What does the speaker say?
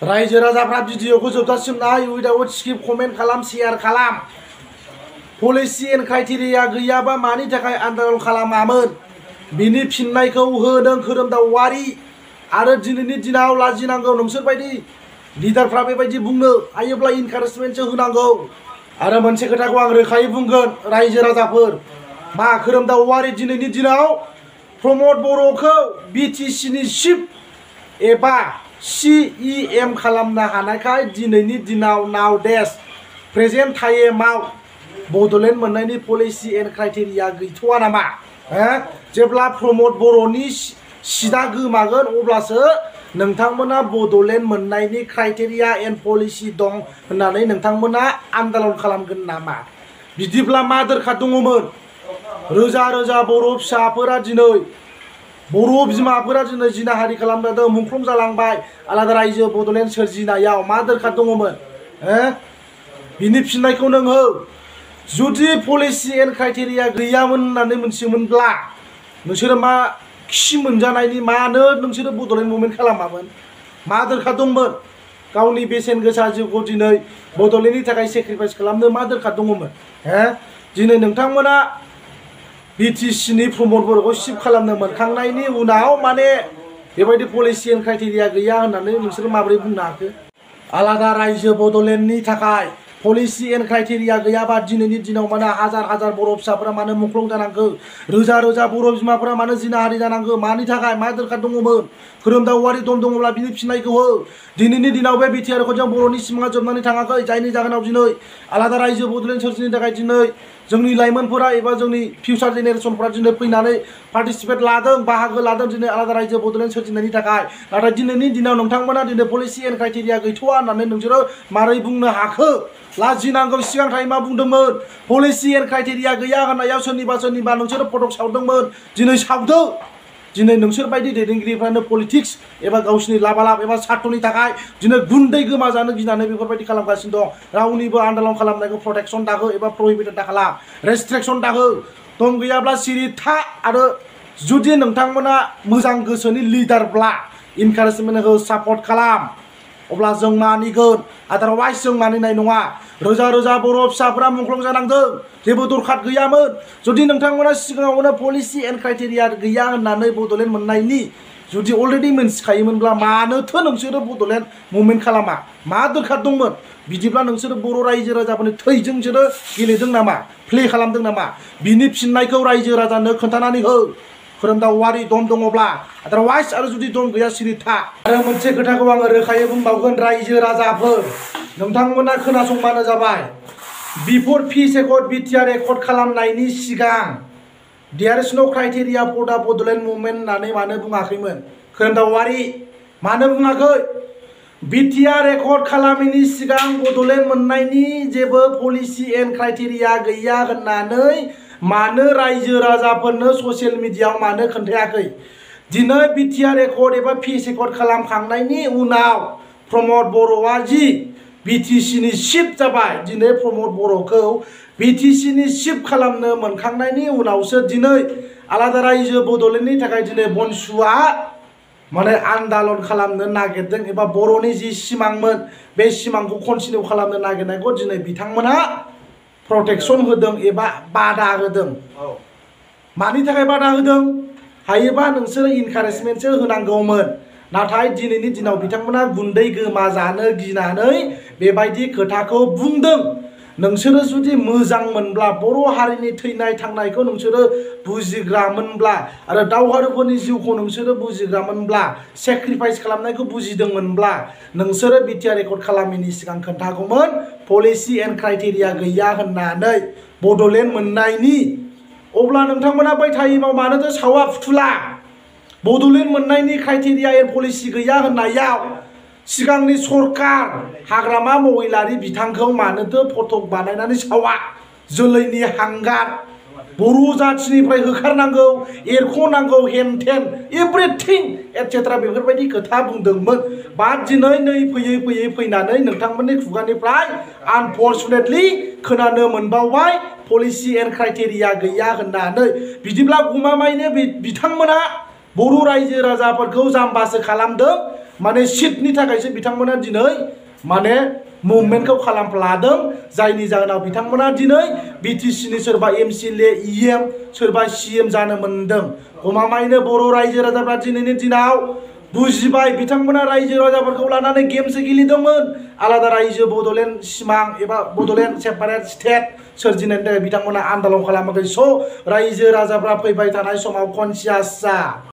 रायजो राजाफ्रा भिडिअखौ जोबजासिम नाय उइदाउट स्किप कमेन्ट खालाम शेयार खालाम। पलिसि एन्ड क्राइटेरिया गैयाबा मानि थाखाय आन्दोलन खालामामोन बिनि फिननायखौ होदों खोरोमदाव औवारी आरो दिनैनि दिनाव लाजिनांगौ नोंसोरबायदि लिडारफ्रा बेबायदि बुंनो हायोब्ला इनकारेजमेन्टसो होनांगौ। आरो मोनसे खोथाखौ आं रोखायै बुंगोन रायजो राजाफोर मा खोरोमदाव औवारी दिनैनि दिनाव प्रमद बर'खौ बिटिसिनि चिफ एबा CEM खालामनो हानायखाय दिनैनि दिनाव नाउडेस प्रेजेन्ट टाइमाव बड'लेण्ड मोननायनि पलिसि एन्ड क्राइटेरिया गैथ'वा नामा? जेब्ला प्रमद बर'नि सिटआ गोमागोन अब्लासो नोंथांमोना बड'लेण्ड मोननायनि क्राइटेरिया एन्ड पलिसि दं होननानै नोंथांमोना आन्दोलन खालामगोन नामा? बिदिब्ला मा दरखार दङमोन? रोजा रोजा बर' फिसाफोरा दिनै बर' बिमाफोरा दिनै जिनाहारि खालामजादों मुंख्लं जालांबाय आलादा रायजो बड'लेण्ड सोरजिनायाव मा दरखार दङमोन? बिनि फिननायखौ नों हो। जुदि पलिसि एन्ड क्राइटेरिया गैयामोन होननानै मोनथियोमोनब्ला नोंसोरो मा खि मोनजानायनि मानो नोंसोरो बड'लेण्ड मुभमेन्ट खालामामोन? मा दरखार दंमोन? गावनि बेसेन गोसा जिउखौ दिनै बड'लेण्डनि थाखाय सेक्रिफाइस खालामनो मा दरखार दङमोन? दिनै नोंथांमोना बिटिसिनि प्रमद बर'खौ चिफ खालामनो मोनखांनायनि उनाव माने बेबायदि पलिसि एन्ड क्राइटेरिया गैया होननानै नोंसोरो माबोरै बुंनो हाखो? आलादा रायजो बड'लेण्डनि थाखाय पलिसि एन्ड क्राइटेरिया गैयाबा दिनैनि दिनाव मानो हाजार हाजार बर' फिसाफोरा मानो मुंख्लं जानांगौ? रोजा रोजा बर' बिमाफोरा मानो जिनाहारि जानांगौ? मानि थाखाय? मा दरखार दङमोन? खोरोमदाव औवारी दम दङब्ला बिनि फिननायखौ हो। दिनैनि दिनाव बे बिटिआरखौ जों बर'नि सिमाङा जोबनानै थाङाखै जायनि जाहोनाव दिनै आलादा रायजो बड'लेण्ड सोरजिनो थाखाय दिनै जोंनि लाइमोनफोरा एबा जोंनि फिउचार जेनेरेसनफोरा दिनै फैनानै पार्टिसिपेट लादों बाहागो लादों दिनै आलादा रायजो बड'लेण्ड सोरजिनायनि थाखाय। नाथाय दिनैनि दिनाव नोंथांमोना दिनै पलिसि एन्ड क्राइटेरिया गैथ'वा होननानै नोंसोरो मारै बुंनो हाखो? लाजिनांगौ। सिगां टाइमा बुंदोंमोन पलिसि एन्ड क्राइटेरिया गैया होननायाव सोरनिबा नोंसोरो फटक सावदोंमोन दिनै सावदो। दिनै नोंसोरबायदि दैदेनगिरिफ्रानो पलिटिक्स एबा गावसिनि लाबालाब एबा सार्थनि थाखाय दिनै गुन्दै गोमाजानो गिनानै बेफोरबायदि खालामगासिनो दं। रावनिबो आन्दोलन खालामनायखौ प्रटेक्सन दाहो एबा प्रहिबिटेड दा खालाम, रेस्ट्रिक्सन दाहो। दम गैयाब्ला सिरि था। आरो जुदि नोंथांमोना मोजां गोसोनि लिडारब्ला इनकारेजमेन्ट हो, सापर्ट खालाम, अब्ला जों मानिगोन। आदारवाइज जों मानिनाय नङा। रोजा रोजा बर' फिसाफोरा मुंख्लं जानांदों जेबो दरखार गैयामोन। जुदि नोंथांमोना सिगाङावनो पलिसि एन्ड क्राइटेरिया गैया होननानै बड'लेण्ड मोननायनि जुदि अलरेडि मोनथिखायोमोनब्ला मानोथो नोंसोरो बड'लेण्ड मुभमेन्ट खालामा? मा दरखार दंमोन? बिदिब्ला नोंसोरो बर' रायजो राजाफोरनि थैजों नोंसोरो गेलेदों नामा? प्ले खालामदों नामा? बिनि फिननायखौ रायजो राजानो खोन्थानानै हो। खोरोमदाव औवारी दम दङब्ला। आदारवाइज आरो जुदि दम गैया सिरि था। आरो मोनसे खोथाखौ आङो रोखायै बुंबावगोन रायजो राजाफोर नोंथांमोना खोनासंबानो जाबाय। बिफोर पिस एकर्ड बिटिआर एकर्ड खालामनायनि सिगां देयार इज नो क्राइटेरिया फर दा बड'लेण्ड मुभमेन्ट होननानै मानो बुङाखैमोन? खोरोमदाव औवारी मानो बुङाखै? बिटिआर एकर्ड खालामैनि सिगां बड'लेण्ड मोननायनि जेबो पलिसि एन्ड क्राइटेरिया गैया होननानै मानो रायजो राजाफोरनो ससियेल मिडियायाव मानो खोन्थायाखै? दिनै बिटिआर एकर्ड एबा पिस एकर्ड खालामखांनायनि उनाव प्रमद बर'आ जि बिटिसिनि चिफ जाबाय। दिनै प्रमद बर'खौ बिटिसिनि चिफ खालामनो मोनखांनायनि उनावसो दिनै आलादा रायजो बड'लेण्डनि थाखाय दिनै बनसुआ माने आन्दोलन खालामनो नागिरदों एबा बर'नि जि सिमांमोन बे सिमांखौ कन्टिनिउ खालामनो नागिरनायखौ दिनै बिथांमोना प्रटेक्सन होदों एबा बादा होदों। मानि थाखाय बादा होदों? हायोबा नोंसोरो इनकारेजमेन्टसो होनांगौमोन। नाथाय दिनैनि दिनाव बिथांमोना गुन्दै गोमाजानो गिनानै बेबायदि खोथाखौ बुंदों। नोंसोरो जुदि मोजां मोनब्ला बर' हारिनि थैनाय थांनायखौ नोंसोरो बुजिग्रामोनब्ला आरो दावहारुफोरनि जिउखौ नोंसोरो बुजिग्रामोनब्ला सेक्रिफाइस खालामनायखौ बुजिदोंमोनब्ला नोंसोरो बिटिआर एकर्ड खालामैनि सिगां खोन्थागौमोन पलिसि एन्ड क्राइटेरिया गैया होननानै बड'लेण्ड मोननायनि। अब्ला नोंथांमोना बै टाइमाव मानोथो सावा फुथुला? बड'लेण्ड मोननायनि क्राइटेरिया एन्ड पलिसि गैया होननायाव सिगांनि सरकार हाग्रामा महिलारि बिथांखौ मानोथो फटक बानायनानै सावा? जोलैनि हांगार बर' जाथिनिफ्राय होखारनांगौ, एरख'नांगौ, हेन-थेन एभ्रिथिं एटसेट्रा बेफोरबायदि खोथा बुंदोंमोन। बा दिनै नै फैयै फैनानै नोंथांमोननि खुगानिफ्राय आनफर्चुनेटलि खोनानो मोनबावबाय पलिसि एन्ड क्राइटेरिया गैया होननानै। बिदिब्ला गमामायैनो बिथांमोना बर' रायजो राजाफोरखौ जाम्बासो खालामदों माने सिटनि थाखायसो बिथांमोना दिनै माने मुभमेन्टखौ खालामलादों जायनि जाहोनाव बिथांमोना दिनै बिटिसिनि सोरबा एमसिएलए इएम सोरबा सिएम जानो मोनदों। गमामायैनो बर' रायजो राजाफ्रा दिनैनि दिनाव बुजिबाय बिथांमोना रायजो राजाफोरखौ लानानै गेमसो गेलेदोंमोन आलादा रायजो बड'लेण्ड सिमां एबा बड'लेण्ड सेपारेट स्टेट सोरजिनायनि थाखाय बिथांमोना आन्दलन खालामाखै। स' रायजो राजाफ्रा फैबाय थानाय समाव कनसियास जा।